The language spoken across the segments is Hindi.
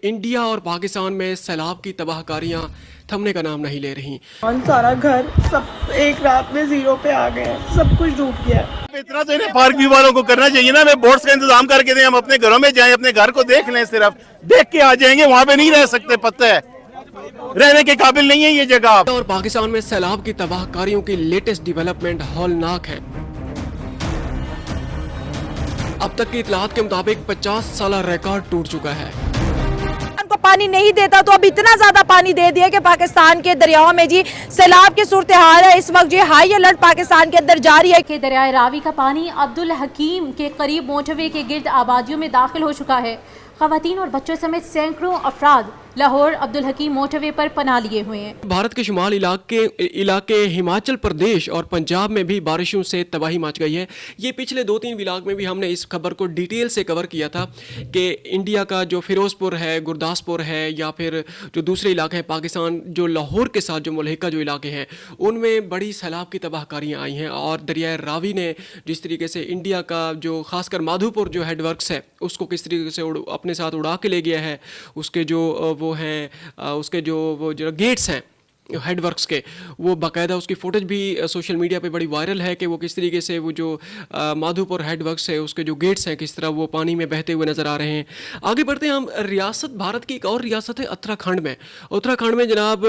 इंडिया और पाकिस्तान में सैलाब की तबाहकारियां थमने का नाम नहीं ले रही। सारा घर सब एक रात में जीरो पे आ गए, सब कुछ डूब गया। इतना तो इन्हें पार्क व्यू वालों को करना चाहिए ना, हमें बोट्स का इंतजाम करके दें, हम अपने घरों में जाएं, अपने घर को देख लें, सिर्फ देख के आ जाएंगे, वहाँ पे नहीं रह सकते, पता है रहने के काबिल नहीं है ये जगह। और पाकिस्तान में सैलाब की तबाहकारियों की लेटेस्ट डेवलपमेंट हौलनाक है। अब तक की इतलात के मुताबिक 50 साल रिकॉर्ड टूट चुका है। को पानी नहीं देता तो अब इतना ज्यादा पानी दे दिया कि पाकिस्तान के दरियाओं में जी सैलाब की सूरत हाल है। इस वक्त जी हाई अलर्ट पाकिस्तान के अंदर जारी है कि दरियाए रावी का पानी अब्दुल हकीम के करीब मोटरवे के गिर्द आबादियों में दाखिल हो चुका है। खवातीन और बच्चों समेत सैकड़ों अफराद लाहौर अब्दुल हकीम मोटरवे पर पनाह लिए हुए हैं। भारत के शुमाल इलाके हिमाचल प्रदेश और पंजाब में भी बारिशों से तबाही मच गई है। ये पिछले 2-3 इलाक में भी हमने इस खबर को डिटेल से कवर किया था कि इंडिया का जो फिरोजपुर है, गुरदासपुर है, या फिर जो दूसरे इलाके हैं पाकिस्तान जो लाहौर के साथ जो मुल्हिका जो इलाके हैं उनमें बड़ी सैलाब की तबाहकारियाँ आई हैं। और दरियाए रावी ने जिस तरीके से इंडिया का जो खासकर माधोपुर जो हेडवर्क्स है उसको किस तरीके से अपने साथ उड़ा के ले गया है, उसके जो वो हैं उसके जो वो जो गेट्स हैं हेडवर्क्स के, वो बाकायदा उसकी फुटेज भी सोशल मीडिया पे बड़ी वायरल है कि वो किस तरीके से वो जो माधोपुर हेडवर्क्स है उसके जो गेट्स हैं किस तरह वो पानी में बहते हुए नज़र आ रहे हैं। आगे बढ़ते हैं हम, रियासत भारत की एक और रियासत है उत्तराखंड में। उत्तराखंड में जनाब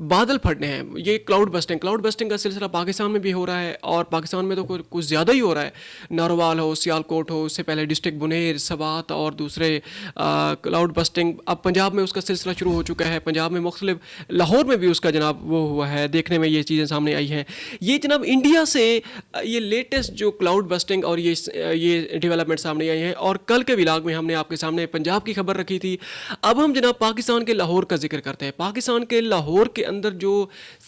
बादल फटने हैं, ये क्लाउड बस्टिंग का सिलसिला पाकिस्तान में भी हो रहा है और पाकिस्तान में तो कुछ ज़्यादा ही हो रहा है। नारोवाल हो, सियालकोट हो, उससे पहले डिस्ट्रिक्ट बुनेर, सवात और दूसरे क्लाउड बस्टिंग। अब पंजाब में उसका सिलसिला शुरू हो चुका है। पंजाब में मुख्तलिफ, लाहौर में भी का जनाब वो हुआ है, देखने में ये चीज़ें सामने आई हैं। ये जनाब इंडिया से ये लेटेस्ट जो क्लाउड बस्टिंग और ये डेवलपमेंट सामने आई है। और कल के व्लॉग में हमने आपके सामने पंजाब की खबर रखी थी। अब हम जनाब पाकिस्तान के लाहौर का जिक्र करते हैं। पाकिस्तान के लाहौर के अंदर जो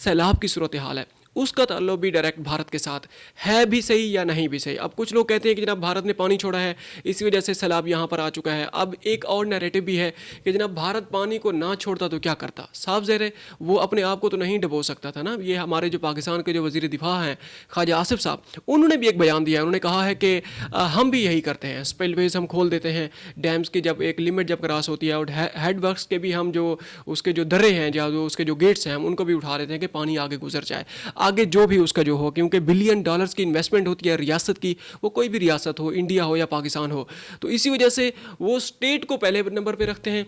सैलाब की सूरत हाल है उसका ताल्लुक भी डायरेक्ट भारत के साथ है, भी सही या नहीं भी सही। अब कुछ लोग कहते हैं कि जनाब भारत ने पानी छोड़ा है इसी वजह से सैलाब यहाँ पर आ चुका है। अब एक और नैरेटिव भी है कि जनाब भारत पानी को ना छोड़ता तो क्या करता। साफ ज़ाहिर है वो अपने आप को तो नहीं डबो सकता था ना। ये हमारे जो पाकिस्तान के जो वज़ीर दिफा हैं ख्वाजा आसिफ साहब, उन्होंने भी एक बयान दिया है। उन्होंने कहा है कि हम भी यही करते हैं, स्पिलवेज हम खोल देते हैं, डैम्स की जब एक लिमिट जब क्रॉस होती है, और हेडवर्क्स के भी हम जो उसके जो दर्रे हैं या जो उसके जो गेट्स हैं हम उनको भी उठा देते हैं कि पानी आगे गुजर जाए, आगे जो भी उसका जो हो, क्योंकि बिलियन डॉलर्स की इन्वेस्टमेंट होती है रियासत की, वो कोई भी रियासत हो, इंडिया हो या पाकिस्तान हो, तो इसी वजह से वो स्टेट को पहले नंबर पे रखते हैं।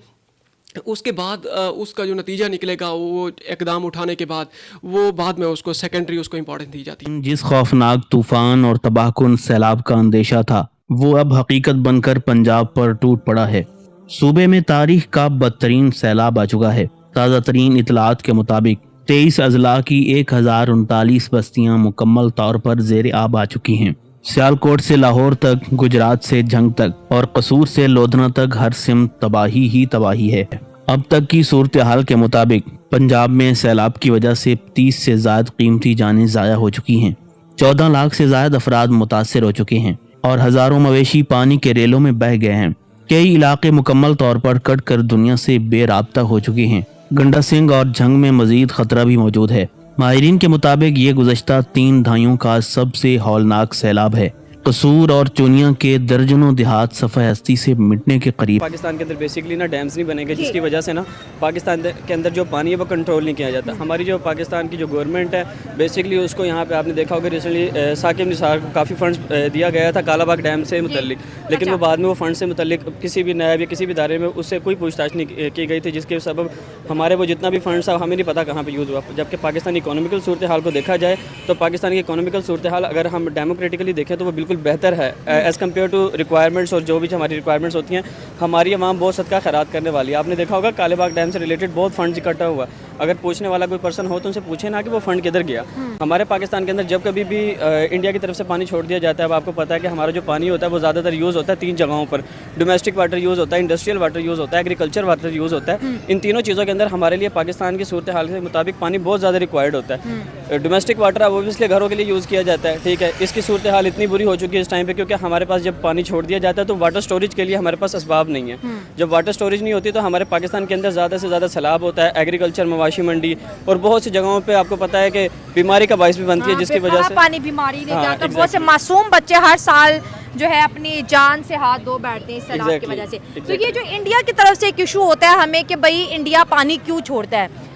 उसके बाद उसका जो नतीजा निकलेगा वो इकदाम उठाने के बाद वो बाद में उसको सेकेंडरी उसको इम्पोर्टेंस दी जाती है। जिस खौफनाक तूफान और तबाहकुन सैलाब का अंदेशा था वो अब हकीकत बनकर पंजाब पर टूट पड़ा है। सूबे में तारीख का बदतरीन सैलाब आ चुका है। ताज़ा तरीन इतलात के मुताबिक 23 अजला की 1039 बस्तियां मुकम्मल तौर पर ज़ेर आब आ चुकी हैं। सियालकोट से लाहौर तक, गुजरात से जंग तक और कसूर से लोधना तक हर सिमत तबाही ही तबाही है। अब तक की सूरत हाल के मुताबिक पंजाब में सैलाब की वजह से 30 से ज़्यादा कीमती जानें ज़ाया हो चुकी हैं। 14 लाख से ज़्यादा अफराद मुतासर हो चुके हैं और हज़ारों मवेशी पानी के रेलों में बह गए हैं। कई इलाके मुकम्मल तौर पर कट कर दुनिया से बेराब्ता हो चुके हैं। गंडा सिंह और झंग में मजीद खतरा भी मौजूद है। माहिरीन के मुताबिक ये गुज़श्ता 3 दहाइयों का सबसे हौलनाक सैलाब है। कसूर और चुनिया के दर्जनों देहात सफ़े हस्ती से मिटने के करीब। पाकिस्तान के अंदर बेसिकली ना डैम्स नहीं बनेंगे, जिसकी वजह से ना पाकिस्तान के अंदर जो पानी है वो कंट्रोल नहीं किया जाता। हमारी जो पाकिस्तान की जो गवर्नमेंट है बेसिकली उसको यहाँ पे आपने देखा होगा रिसेंटली साकिब निसार को काफ़ी फंड्स दिया गया था कालाबाग डैम से मुतल्लिक, लेकिन वो बाद में वो फंड से मुतल्लिक किसी भी नायब या किसी भी इदारे में उससे कोई पूछताछ नहीं की गई थी, जिसके सबब हमारे वो जितना भी फंड्स था हमें नहीं पता कहाँ पर यूज़ हुआ। जबकि पाकिस्तान की इकोनॉमिकल सूरत हाल को देखा जाए तो पाकिस्तान की इकोनॉमिकल सूरत हाल अगर हम डेमोक्रेटिकली देखें तो वो बिल्कुल बेहतर है एज़ कम्पेयर टू रिक्वायरमेंट्स। और जो भी हमारी रिक्वायरमेंट्स होती हैं हमारी आवाम बहुत सदका खैरात करने वाली है। आपने देखा होगा कालेबाग डैम से रिलेटेड बहुत फंड्स इकट्ठा हुआ। अगर पूछने वाला कोई पर्सन हो तो उनसे पूछे ना कि वो फंड किधर गया। हमारे पाकिस्तान के अंदर जब कभी भी इंडिया की तरफ से पानी छोड़ दिया जाता है, अब आपको पता है कि हमारा जो पानी होता है वो ज़्यादातर यूज़ होता है 3 जगहों पर। डोमेस्टिक वाटर यूज़ होता है, इंडस्ट्रियल वाटर यूज़ होता है, एग्रीकल्चर वाटर यूज़ होता है। इन तीनों चीज़ों के अंदर हमारे लिए पाकिस्तान की सूरत हाल के मुताबिक पानी बहुत ज़्यादा रिक्वायर्ड होता है। डोमेस्टिक वाटर अब ओबियसली घरों के लिए यूज़ किया जाता है, ठीक है। इसकी सूरत हाल इतनी बुरी हो चुकी है इस टाइम पे क्योंकि हमारे पास जब पानी छोड़ दिया जाता है तो वाटर स्टोरेज के लिए हमारे पास असबाब नहीं है। जब वाटर स्टोरेज नहीं होती तो हमारे पाकिस्तान के अंदर ज़्यादा से ज़्यादा सैलाब होता है, एग्रीकल्चर, मवाशी मंडी और बहुत सी जगहों पे आपको पता है कि बीमारी का बाइस भी बनती है, जिसकी वजह से पानी बीमारी नहीं जाता। बहुत से मासूम बच्चे हर साल जो है अपनी जान से हाथ धो बैठते हैं इस सैलाब की Exactly, वजह से। तो exactly. ये जो इंडिया की तरफ से एक इशू होता है हमें कि भाई इंडिया पानी क्यों छोड़ता है,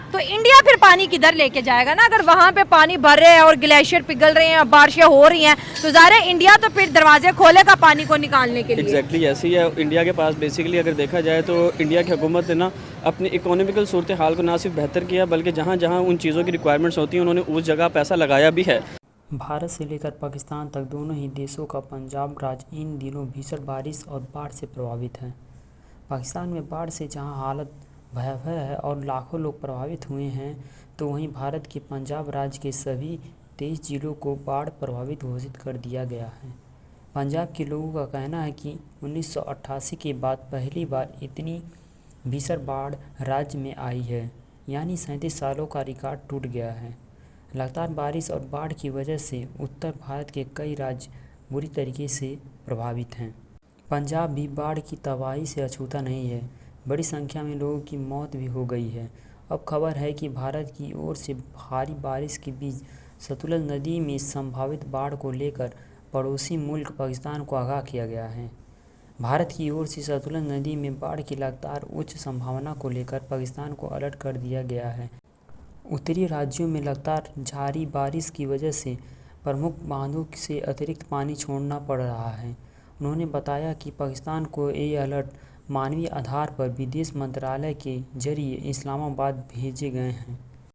तो इंडिया फिर पानी किधर लेके जाएगा ना, अगर वहाँ पे पानी भर रहे हैं और ग्लेशियर पिघल रहे हैं, बारिशें हो रही हैं, तो ज़ाहिर है इंडिया तो फिर दरवाजे खोलेगा पानी को निकालने के लिए। एग्जैक्टली ऐसी है इंडिया के पास। बेसिकली अगर देखा जाए तो इंडिया की हुकूमत ने ना अपनी इकोनॉमिकल सूरत हाल को ना सिर्फ बेहतर किया बल्कि जहाँ जहाँ उन चीज़ों की रिक्वायरमेंट्स होती हैं उन्होंने उस जगह पैसा लगाया भी है। भारत से लेकर पाकिस्तान तक दोनों ही देशों का पंजाब राज्य इन दिनों भीषण बारिश और बाढ़ से प्रभावित है। पाकिस्तान में बाढ़ से जहां हालत भयावह है और लाखों लोग प्रभावित हुए हैं, तो वहीं भारत के पंजाब राज्य के सभी 23 जिलों को बाढ़ प्रभावित घोषित कर दिया गया है। पंजाब के लोगों का कहना है कि 1988 के बाद पहली बार इतनी भीषण बाढ़ राज्य में आई है, यानी 37 सालों का रिकॉर्ड टूट गया है। लगातार बारिश और बाढ़ की वजह से उत्तर भारत के कई राज्य बुरी तरीके से प्रभावित हैं। पंजाब भी बाढ़ की तबाही से अछूता नहीं है, बड़ी संख्या में लोगों की मौत भी हो गई है। अब खबर है कि भारत की ओर से भारी बारिश के बीच सतलुज नदी में संभावित बाढ़ को लेकर पड़ोसी मुल्क पाकिस्तान को आगाह किया गया है। भारत की ओर से सतलुज नदी में बाढ़ की लगातार उच्च संभावना को लेकर पाकिस्तान को अलर्ट कर दिया गया है। उत्तरी राज्यों में लगातार जारी बारिश की वजह से प्रमुख बांधों से अतिरिक्त पानी छोड़ना पड़ रहा है। उन्होंने बताया कि पाकिस्तान को ये अलर्ट मानवीय आधार पर विदेश मंत्रालय के जरिए इस्लामाबाद भेजे गए हैं।